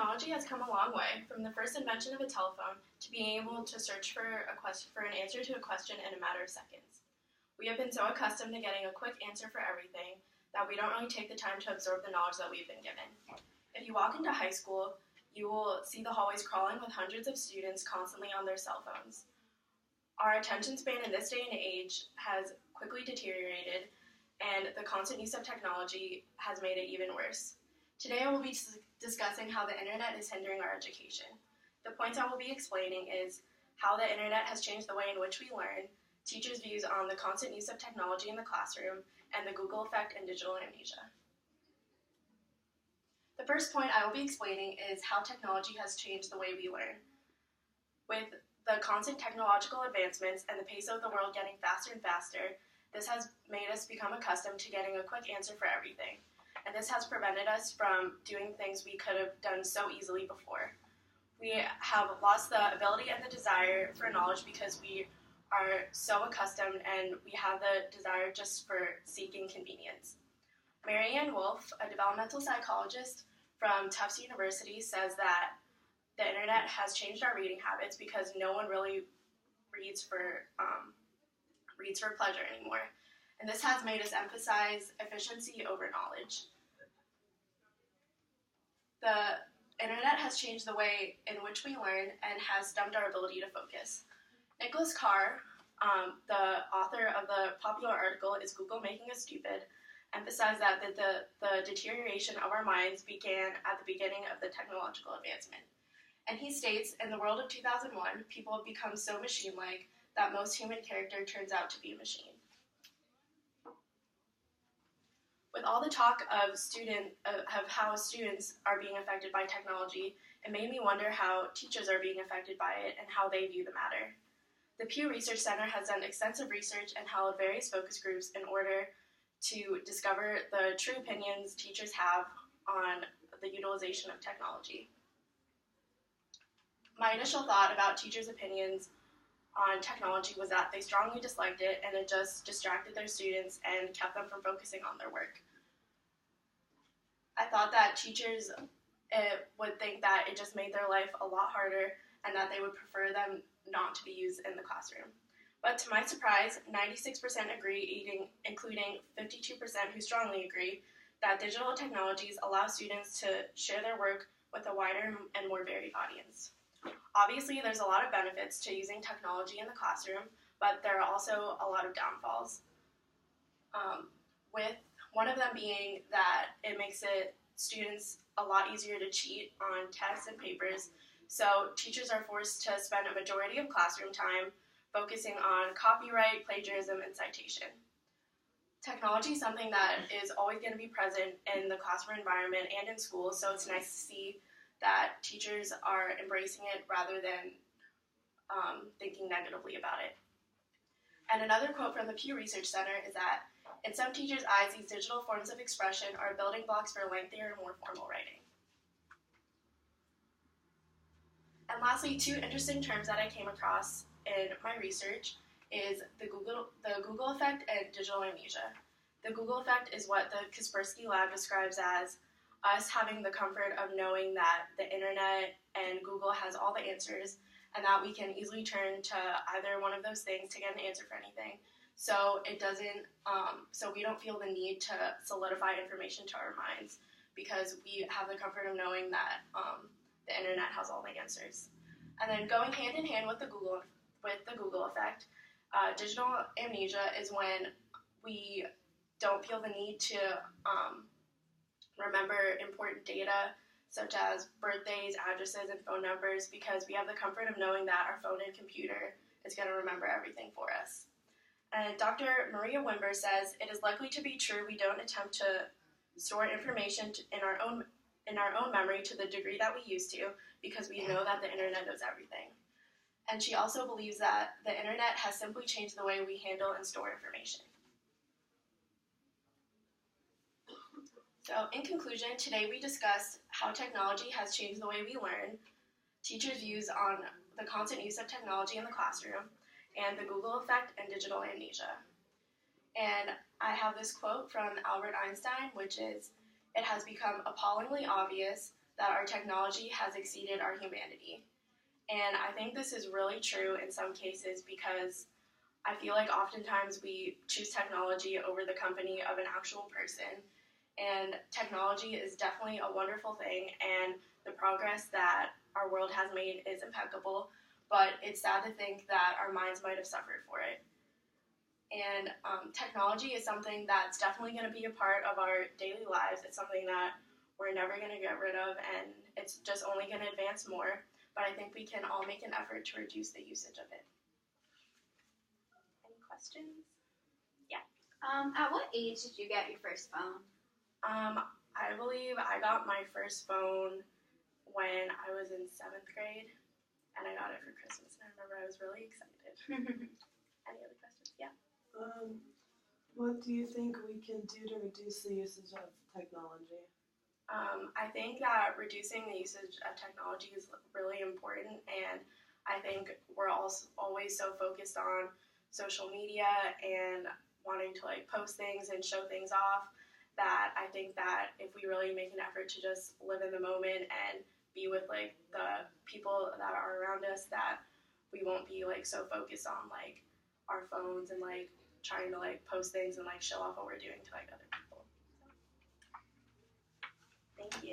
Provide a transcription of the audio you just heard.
Technology has come a long way, from the first invention of a telephone to being able to search for an answer to a question in a matter of seconds. We have been so accustomed to getting a quick answer for everything that we don't really take the time to absorb the knowledge that we've been given. If you walk into high school, you will see the hallways crawling with hundreds of students constantly on their cell phones. Our attention span in this day and age has quickly deteriorated, and the constant use of technology has made it even worse. Today I will be discussing how the internet is hindering our education. The points I will be explaining is how the internet has changed the way in which we learn, teachers' views on the constant use of technology in the classroom, and the Google effect and digital amnesia. The first point I will be explaining is how technology has changed the way we learn. With the constant technological advancements and the pace of the world getting faster and faster, this has made us become accustomed to getting a quick answer for everything. And this has prevented us from doing things we could have done so easily before. We have lost the ability and the desire for knowledge because we are so accustomed and we have the desire just for seeking convenience. Marianne Wolf, a developmental psychologist from Tufts University, says that the internet has changed our reading habits because no one really reads for pleasure anymore. And this has made us emphasize efficiency over knowledge. The internet has changed the way in which we learn and has stumped our ability to focus. Nicholas Carr, the author of the popular article, Is Google Making Us Stupid?, emphasized that the deterioration of our minds began at the beginning of the technological advancement. And he states, in the world of 2001, people have become so machine-like that most human character turns out to be a machine. With all the talk of how students are being affected by technology, it made me wonder how teachers are being affected by it and how they view the matter. The Pew Research Center has done extensive research and held various focus groups in order to discover the true opinions teachers have on the utilization of technology. My initial thought about teachers' opinions on technology was that they strongly disliked it and it just distracted their students and kept them from focusing on their work. I thought that teachers would think that it just made their life a lot harder and that they would prefer them not to be used in the classroom. But to my surprise, 96% agree, including 52% who strongly agree, that digital technologies allow students to share their work with a wider and more varied audience. Obviously, there's a lot of benefits to using technology in the classroom, but there are also a lot of downfalls. With one of them being that it makes students a lot easier to cheat on tests and papers, so teachers are forced to spend a majority of classroom time focusing on copyright, plagiarism, and citation. Technology is something that is always going to be present in the classroom environment and in school, so it's nice to see that teachers are embracing it rather than thinking negatively about it. And another quote from the Pew Research Center is that, in some teachers' eyes, these digital forms of expression are building blocks for lengthier and more formal writing. And lastly, two interesting terms that I came across in my research is the Google effect and digital amnesia. The Google effect is what the Kaspersky Lab describes as us having the comfort of knowing that the internet and Google has all the answers and that we can easily turn to either one of those things to get an answer for anything. So we don't feel the need to solidify information to our minds because we have the comfort of knowing that the internet has all the answers. And then going hand in hand with the Google effect, digital amnesia is when we don't feel the need to remember important data such as birthdays, addresses, and phone numbers because we have the comfort of knowing that our phone and computer is going to remember everything for us. And Dr. Maria Wimber says, it is likely to be true we don't attempt to store information in our own memory to the degree that we used to because we know that the internet knows everything. And she also believes that the internet has simply changed the way we handle and store information. So in conclusion, today we discussed how technology has changed the way we learn, teachers' views on the constant use of technology in the classroom, and the Google effect and digital amnesia. And I have this quote from Albert Einstein, which is, "It has become appallingly obvious that our technology has exceeded our humanity. And I think this is really true in some cases because I feel like oftentimes we choose technology over the company of an actual person. And technology is definitely a wonderful thing, and the progress that our world has made is impeccable, but it's sad to think that our minds might have suffered for it. And technology is something that's definitely going to be a part of our daily lives. It's something that we're never going to get rid of, and it's just only going to advance more. But I think we can all make an effort to reduce the usage of it. Any questions? Yeah. At what age did you get your first phone? I believe I got my first phone when I was in 7th grade, and I got it for Christmas, and I remember I was really excited. Any other questions? Yeah. What do you think we can do to reduce the usage of technology? I think that reducing the usage of technology is really important, and I think we're also always so focused on social media and wanting to like post things and show things off that I think that if we really make an effort to just live in the moment and be with like the people that are around us, that we won't be like so focused on like our phones and like trying to like post things and like show off what we're doing to like other people. So, thank you.